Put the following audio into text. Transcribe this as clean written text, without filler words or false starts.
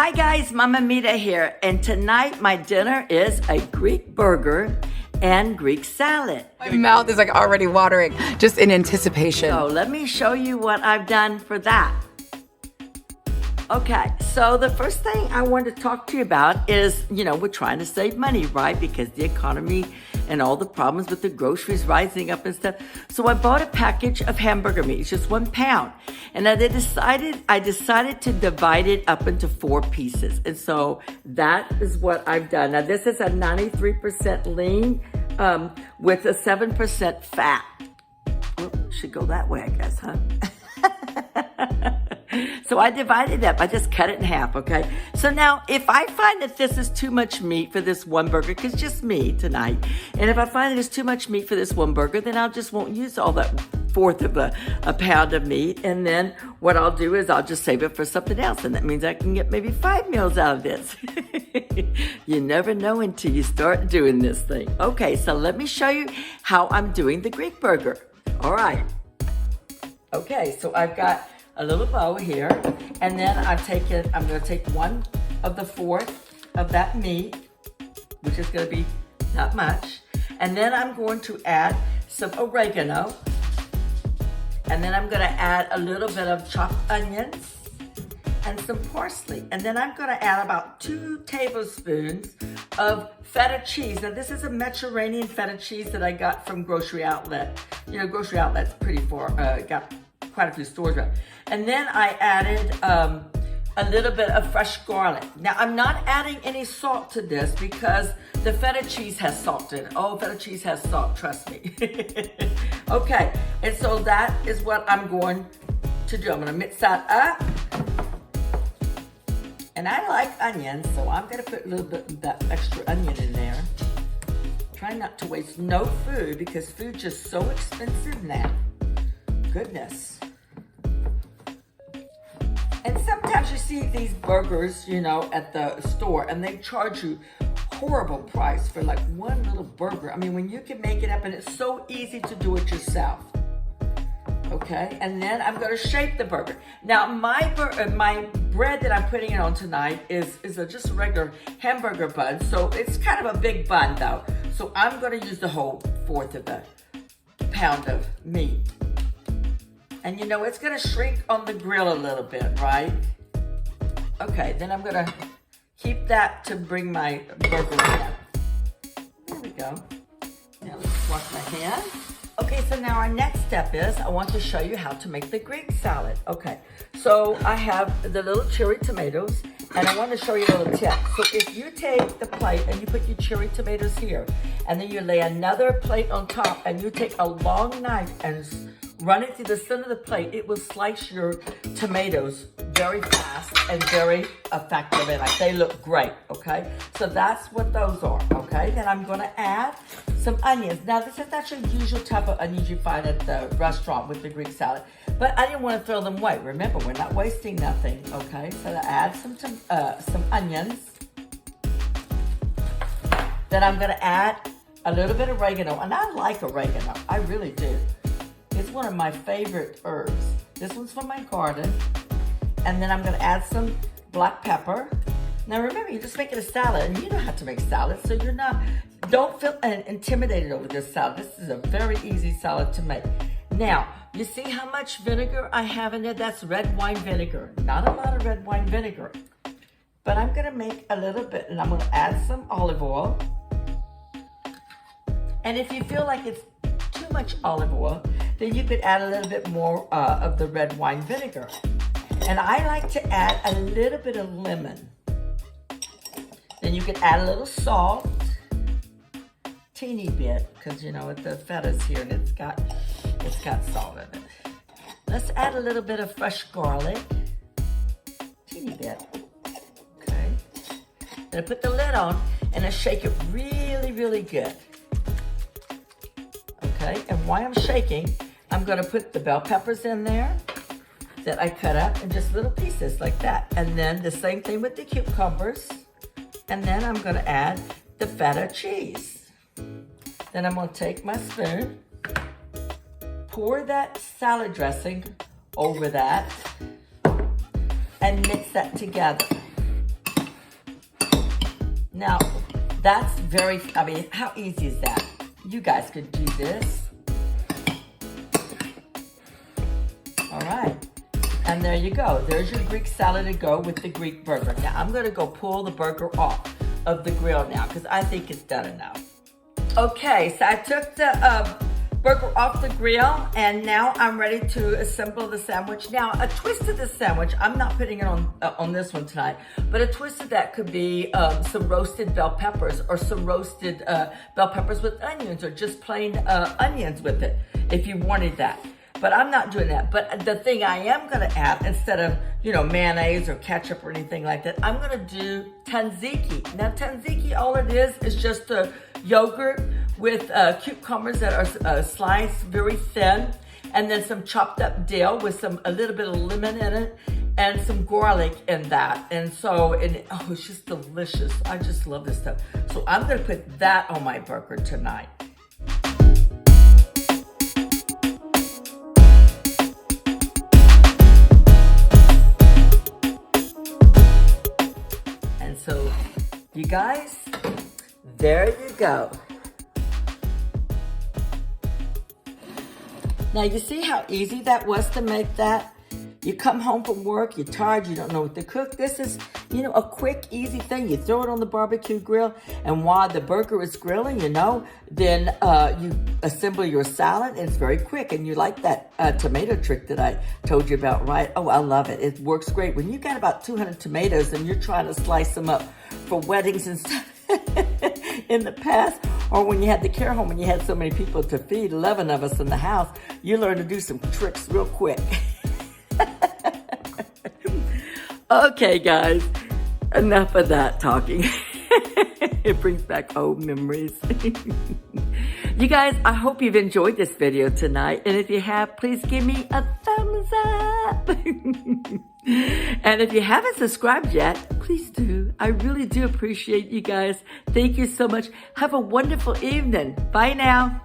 Hi guys, Mama Mita here, and tonight my dinner is a Greek burger and Greek salad. My mouth is like already watering just in anticipation. So let me show you what I've done for that. Okay, so the first thing I want to talk to you about is, we're trying to save money, right? Because the economy and all the problems with the groceries rising up and stuff. So I bought a package of hamburger meat. It's just 1 pound. And I decided to divide it up into 4 pieces. And so that is what I've done. Now this is a 93% lean with a 7% fat. Should go that way, I guess, huh? So I divided it up. I just cut it in half, okay? So now, if I find that this is too much meat for this one burger, because just me tonight, and if I find that it's too much meat for this one burger, then I just won't use all that fourth of a pound of meat. And then what I'll do is I'll just save it for something else. And that means I can get maybe 5 meals out of this. You never know until you start doing this thing. Okay, so let me show you how I'm doing the Greek burger. All right. Okay, so I've got a little bowl here, and then I'm going to take 1 of the 4th of that meat, which is going to be not much, and then I'm going to add some oregano, and then I'm going to add a little bit of chopped onions and some parsley, and then I'm going to add about 2 tablespoons of feta cheese. Now this is a Mediterranean feta cheese that I got from Grocery Outlet. Grocery Outlet's pretty far, got quite a few stores around. And then I added a little bit of fresh garlic. Now I'm not adding any salt to this because the feta cheese has salt in it. Oh, feta cheese has salt, trust me. Okay, and so that is what I'm going to do. I'm gonna mix that up. And I like onions, so I'm gonna put a little bit of that extra onion in there. Try not to waste no food because food's just so expensive now. Goodness. And sometimes you see these burgers, at the store, and they charge you horrible price for like one little burger. I mean, when you can make it up, and it's so easy to do it yourself. Okay, and then I'm gonna shape the burger. Now, my bread that I'm putting it on tonight is just a regular hamburger bun. So it's kind of a big bun though. So I'm gonna use the whole 4th of the pound of meat. And it's gonna shrink on the grill a little bit, right? Okay, then I'm gonna keep that to bring my burger in. There we go. Now let's wash my hands. Okay, so now our next step is I want to show you how to make the Greek salad. Okay, so I have the little cherry tomatoes, and I want to show you a little tip. So if you take the plate and you put your cherry tomatoes here, and then you lay another plate on top, and you take a long knife and run it through the center of the plate, it will slice your tomatoes very fast and very effective, and they look great, okay? So that's what those are, okay? Then I'm gonna add some onions. Now, this is not your usual type of onions you find at the restaurant with the Greek salad, but I didn't want to throw them away. Remember, we're not wasting nothing, okay? So I add some onions. Then I'm gonna add a little bit of oregano, and I like oregano, I really do. It's one of my favorite herbs. This one's from my garden. And then I'm gonna add some black pepper. Now remember, you're just making a salad, and you know how to make salad, so don't feel intimidated over this salad. This is a very easy salad to make. Now, you see how much vinegar I have in there? That's red wine vinegar. Not a lot of red wine vinegar. But I'm gonna make a little bit, and I'm gonna add some olive oil. And if you feel like it's too much olive oil, then you could add a little bit more of the red wine vinegar. And I like to add a little bit of lemon. Then you could add a little salt, teeny bit, because the feta's here and it's got salt in it. Let's add a little bit of fresh garlic, teeny bit. Okay. Then I put the lid on and I shake it really, really good. Okay, and while I'm shaking, I'm gonna put the bell peppers in there that I cut up in just little pieces like that. And then the same thing with the cucumbers. And then I'm gonna add the feta cheese. Then I'm gonna take my spoon, pour that salad dressing over that, and mix that together. Now, that's very, I mean, how easy is that? You guys could do this. All right. And there you go. There's your Greek salad to go with the Greek burger. Now, I'm going to go pull the burger off of the grill now because I think it's done enough. Okay, so I took the burger off the grill, and now I'm ready to assemble the sandwich. Now, a twist of the sandwich, I'm not putting it on this one tonight, but a twist of that could be some roasted bell peppers or some roasted bell peppers with onions, or just plain onions with it if you wanted that. But I'm not doing that. But the thing I am gonna add, instead of, you know, mayonnaise or ketchup or anything like that, I'm gonna do tzatziki. Now, tzatziki, all it is just a yogurt with cucumbers that are sliced very thin, and then some chopped up dill with a little bit of lemon in it, and some garlic in that. And so, oh, it's just delicious. I just love this stuff. So I'm gonna put that on my burger tonight. And so, you guys, there you go. Now, you see how easy that was to make that? You come home from work, you're tired, you don't know what to cook. This is, you know, a quick, easy thing. You throw it on the barbecue grill, and while the burger is grilling, you know, then you assemble your salad. It's very quick, and you like that tomato trick that I told you about, right? Oh, I love it. It works great. When you got about 200 tomatoes and you're trying to slice them up for weddings and stuff in the past, or when you had the care home and you had so many people to feed, 11 of us in the house, you learn to do some tricks real quick. Okay, guys, enough of that talking. It brings back old memories. You guys, I hope you've enjoyed this video tonight. And if you have, please give me a thumbs up. And if you haven't subscribed yet, please do. I really do appreciate you guys. Thank you so much. Have a wonderful evening. Bye now.